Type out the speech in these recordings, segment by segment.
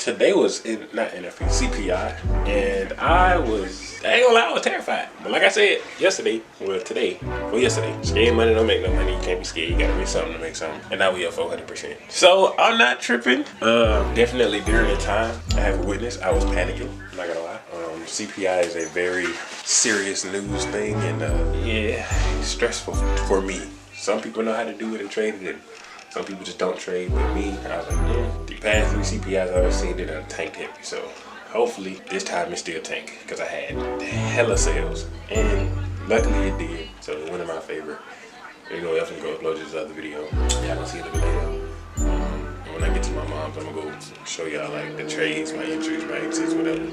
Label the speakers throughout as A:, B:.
A: today was not NFP, CPI, and I ain't gonna lie, I was terrified. But like I said yesterday, yesterday, scared money don't make no money. You can't be scared. You gotta make something to make something. And now we up 400%. So I'm not tripping. Definitely during the time I have a witness, I was panicking. I'm not gonna lie. CPI is a very serious news thing, and yeah, it's stressful for me. Some people know how to do it and trade it, and some people just don't trade. But me, I was like, yeah. The past 3 CPIs I've seen it tanked heavy, so hopefully this time it still tank, because I had hella sales, and luckily it did. So it went in my favor. You know, I'm gonna go upload this other video. Y'all gonna see it a little later. And when I get to my mom's, I'm gonna go show y'all like the trades, my entries, my exits, whatever.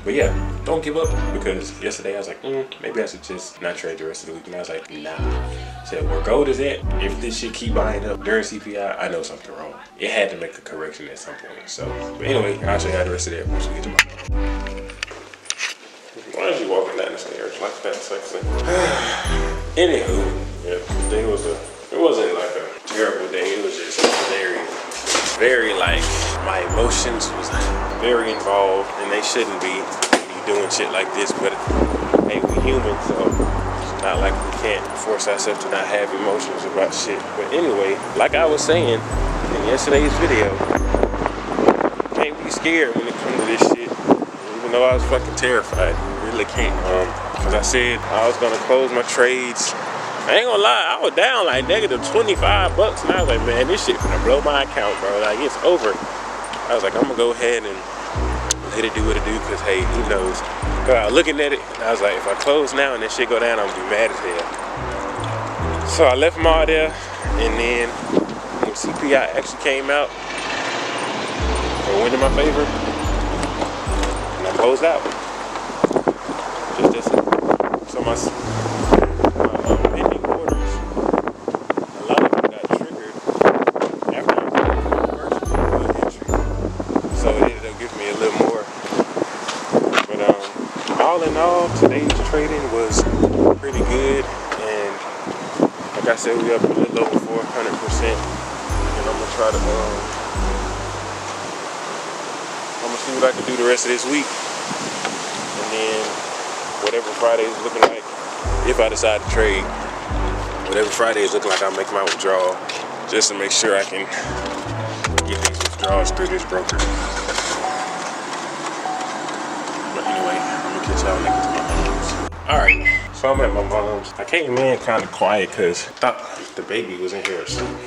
A: But yeah, don't give up, because yesterday I was like, maybe I should just not trade the rest of the week. And I was like, nah. I said, where gold is at, if this shit keep buying up during CPI, I know something wrong. It had to make a correction at some point. So, but anyway, I'll show y'all the rest of that once we get to my mom. Why is you walking down the stairs like that, sexy? Anywho, yeah, today it wasn't like a terrible day. It was just very like, my emotions was very involved, and they shouldn't be doing shit like this, but hey, we human, so it's not like we can't force ourselves to not have emotions about shit. But anyway, like I was saying in yesterday's video, you can't be scared when it comes to this shit. Even though I was fucking terrified, you really can't. Because I said I was gonna close my trades. I ain't gonna lie, I was down like negative 25 bucks, and I was like, man, this shit finna blow my account, bro. Like, it's over. I was like, I'm gonna go ahead and let it do what it do, because hey, who knows? Cause I was looking at it, and I was like, if I close now and this shit go down, I'm gonna be mad as hell. So I left them all there, and then when CPI actually came out, it went in my favor, and I closed out. Just this. So my pending orders, a lot of them got triggered after I closed the first entry. So it ended up giving me a little more. But all in all, today's trading was pretty good, and like I said, we up a little over 400%. And I'm gonna try to I'm gonna see what I can do the rest of this week, and then whatever Friday is looking like, if I decide to trade, whatever Friday is looking like, I'll make my withdrawal just to make sure I can get these withdrawals through this broker. But anyway, I'm gonna catch y'all when I get to my mom's. Alright, so I'm at my mom's. I came in kind of quiet because I thought the baby was in here asleep.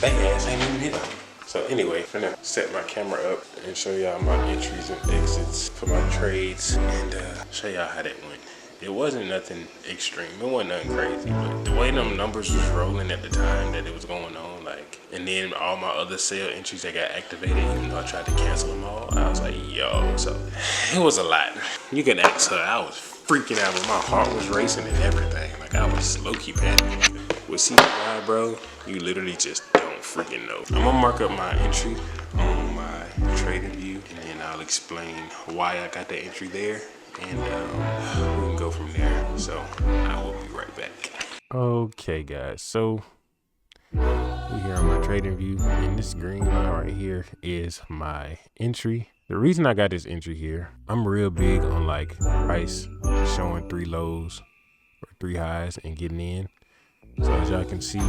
A: Baby ass ain't even hit him. So anyway, I'm gonna set my camera up and show y'all my entries and exits for my trades, and show y'all how that went. It wasn't nothing extreme, it wasn't nothing crazy, but the way them numbers was rolling at the time that it was going on, like, and then all my other sale entries that got activated, even though I tried to cancel them all, I was like, yo, so it was a lot. You can ask her, I was freaking out, but my heart was racing and everything. Like, I was low-key panicking. With CPI, bro, you literally just don't freaking know. I'm gonna mark up my entry on my trading view, and then I'll explain why I got the entry there, and we can go from there. So I will be right back. Okay, guys, so we're here on my trading view, and this green line right here is my entry. The reason I got this entry here, I'm real big on like price showing 3 lows or 3 highs and getting in. So as y'all can see,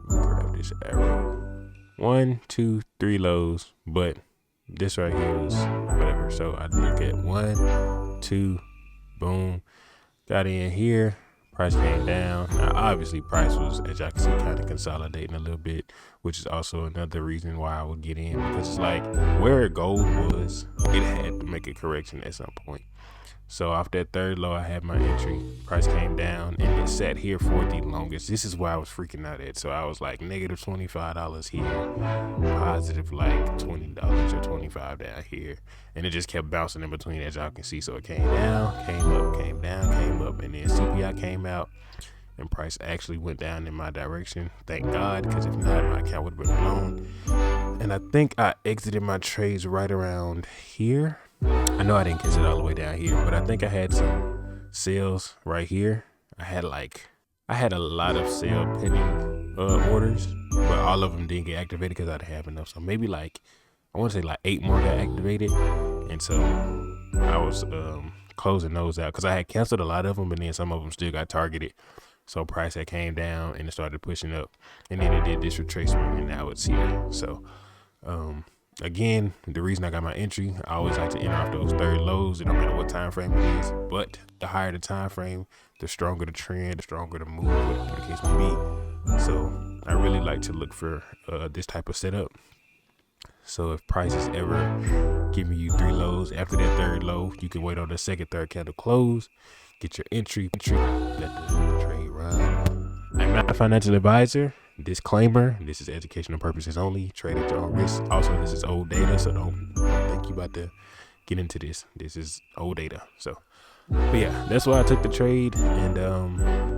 A: grab this arrow, 1, 2, 3 lows, but this right here is whatever. So I look at 1, 2, boom, got in here, price came down. Now obviously price was, as y'all can see, kind of consolidating a little bit, which is also another reason why I would get in, because it's like where gold was, it had to make a correction at some point. So off that 3rd low, I had my entry. Price came down, and it sat here for the longest. This is why I was freaking out at. So I was like negative $25 here, positive like $20 or $25 down here, and it just kept bouncing in between, as y'all can see. So it came down, came up, came down, came up, and then CPI came out, and price actually went down in my direction. Thank God, because if not, my account would have been blown. And I think I exited my trades right around here. I know I didn't catch it all the way down here, but I think I had some sales right here. I had a lot of sale pending orders, but all of them didn't get activated because I didn't have enough. So maybe like, I want to say like 8 more got activated. And so I was closing those out because I had canceled a lot of them, but then some of them still got targeted. So price had came down and it started pushing up, and then it did this retracement, and now it's here. So again, the reason I got my entry, I always like to enter off those third lows. It don't matter what time frame it is, but the higher the time frame, the stronger the trend, the stronger the move, whatever the case may be. So I really like to look for this type of setup. So if price is ever giving you 3 lows, after that third low, you can wait on the second, third candle close, get your entry, let the trade run. I'm not a financial advisor. Disclaimer, this is educational purposes only. Trade at your own risk. Also, this is old data, so don't think you about to get into this. This is old data. So, but yeah, that's why I took the trade, and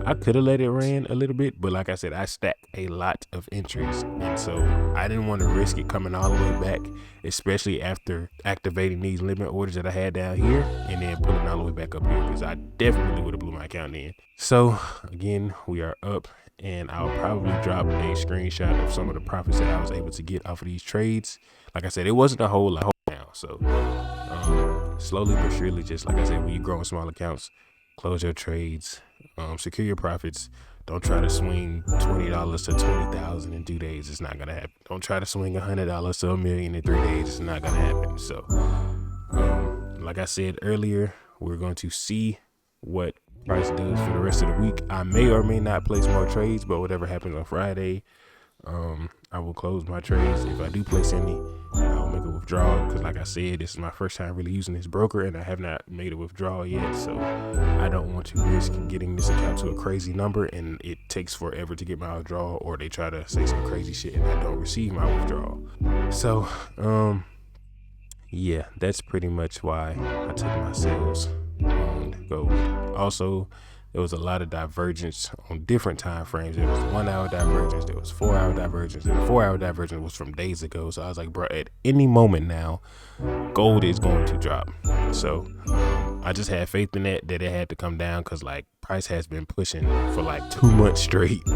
A: I could have let it ran a little bit, but like I said, I stacked a lot of entries, and so I didn't want to risk it coming all the way back, especially after activating these limit orders that I had down here and then pulling all the way back up here, because I definitely would have blew my account in. So again, we are up, and I'll probably drop a screenshot of some of the profits that I was able to get off of these trades. Like I said, it wasn't a whole lot now, so slowly but surely, just like I said, when you grow in small accounts, close your trades, secure your profits. Don't try to swing $20 to $20,000 in 2 days. It's not gonna happen. Don't try to swing $100 to $1 million in 3 days. It's not gonna happen. So like I said earlier, we're going to see what price does for the rest of the week. I may or may not place more trades, but whatever happens on Friday, I will close my trades. If I do place any, I'll make a withdrawal, because like I said, this is my first time really using this broker, and I have not made a withdrawal yet, so I don't want to risk getting this account to a crazy number and it takes forever to get my withdrawal, or they try to say some crazy shit and I don't receive my withdrawal. So yeah, that's pretty much why I took my sales on gold. Also, there was a lot of divergence on different time frames. There was 1 hour divergence, there was 4 hour divergence, and the 4 hour divergence was from days ago. So I was like, bro, at any moment now, gold is going to drop. So I just had faith in that it had to come down, because like price has been pushing for like 2 months straight.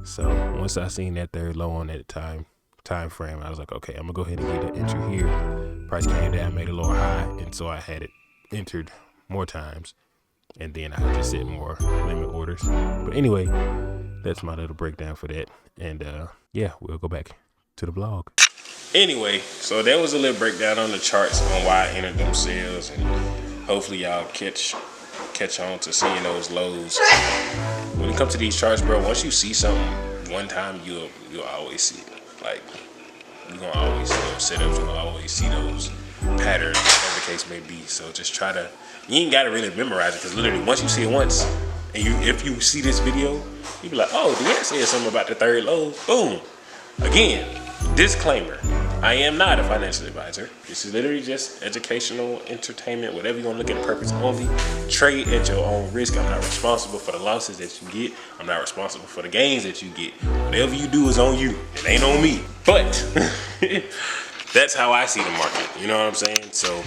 A: So once I seen that third low on that time frame, I was like, okay, I'm gonna go ahead and get an entry here. Price came down, made a lower high, and so I had it entered more times. And then I had to set more limit orders. But anyway, that's my little breakdown for that. And yeah, we'll go back to the vlog. Anyway, so there was a little breakdown on the charts on why I entered them sales, and hopefully y'all catch on to seeing those lows. When it comes to these charts, bro, once you see something one time, you'll always see it. Like, you're gonna always see those setups, you're gonna always see those patterns, whatever the case may be. So just try to, you ain't gotta really memorize it, because literally once you see it once, and if you see this video, you be like, oh, Deanna said something about the third low. Boom. Again, disclaimer, I am not a financial advisor. This is literally just educational, entertainment, whatever you want to look at, the purpose only. Trade at your own risk. I'm not responsible for the losses that you get. I'm not responsible for the gains that you get. Whatever you do is on you. It ain't on me. But that's how I see the market. You know what I'm saying? So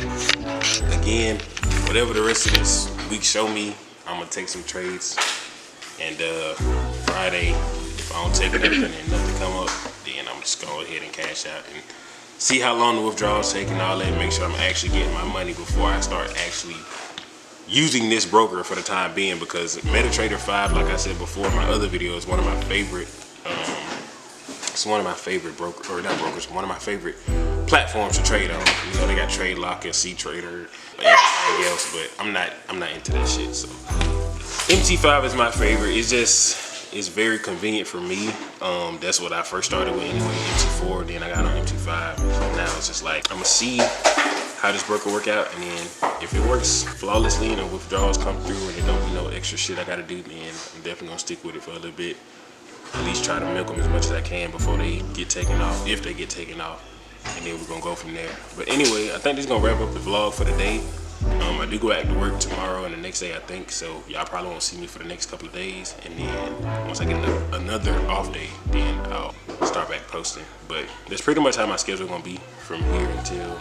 A: again, whatever the rest of this week show me, I'm gonna take some trades. And Friday, if I don't take nothing and nothing come up, then I'm just gonna go ahead and cash out and see how long the withdrawals take and all that. Make sure I'm actually getting my money before I start actually using this broker for the time being, because MetaTrader 5, like I said before in my other video, is one of my favorite. It's one of my favorite one of my favorite platforms to trade on. You know, they got Trade Lock and C-Trader, everything else, but I'm not into that shit. So MT5 is my favorite. It's very convenient for me. That's what I first started with anyway, MT4, then I got on MT5. So now it's just like, I'm gonna see how this broker work out, and then if it works flawlessly and the withdrawals come through and there don't be no extra shit I gotta do, then I'm definitely gonna stick with it for a little bit. At least try to milk them as much as I can before they get taken off, if they get taken off, and then we're gonna go from there. But anyway, I think this is gonna wrap up the vlog for the day. I do go back to work tomorrow and the next day, I think. So y'all probably won't see me for the next couple of days. And then once I get another off day, then I'll start back posting. But that's pretty much how my schedule gonna be from here until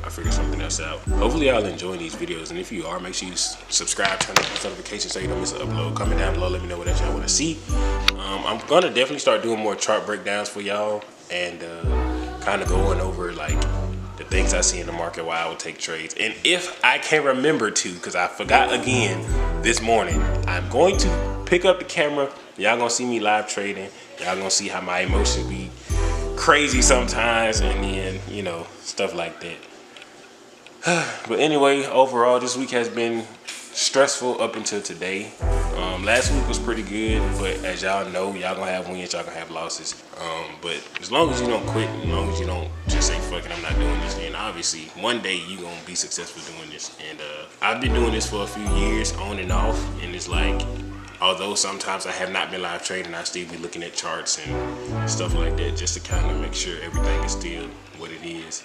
A: I figure something else out. Hopefully y'all enjoying these videos, and if you are, make sure you subscribe, turn on post notifications so you don't miss an upload. Comment down below, let me know what else y'all want to see. I'm gonna definitely start doing more chart breakdowns for y'all, and kind of going over like the things I see in the market while I would take trades. And if I can remember to, because I forgot again this morning, I'm going to pick up the camera. Y'all gonna see me live trading. Y'all gonna see how my emotions be crazy sometimes, and then, you know, stuff like that. But anyway, overall, this week has been stressful up until today. Last week was pretty good, but as y'all know, y'all gonna have wins, y'all gonna have losses. But as long as you don't quit, as long as you don't just say, fuck it, I'm not doing this, then obviously one day you gonna be successful doing this. And I've been doing this for a few years on and off, and it's like, although sometimes I have not been live trading, I still be looking at charts and stuff like that just to kind of make sure everything is still what it is.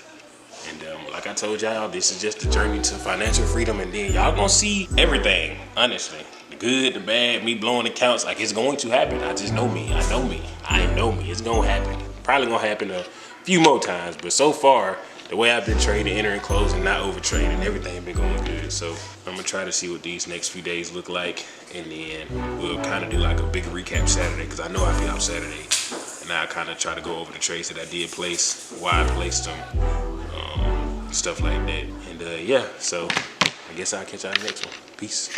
A: And like I told y'all, this is just the journey to financial freedom, and then y'all gonna see everything, honestly. The good, the bad, me blowing accounts, like it's going to happen. I just know me, I know me, it's gonna happen. Probably gonna happen a few more times, but so far, the way I've been trading, entering, closing, not over trading, everything been going good. So I'm gonna try to see what these next few days look like, and then we'll kind of do like a big recap Saturday, because I know I'll be out Saturday, and I kind of try to go over the trades that I did place, why I placed them, stuff like that. And yeah, so I guess I'll catch y'all in the next one. Peace.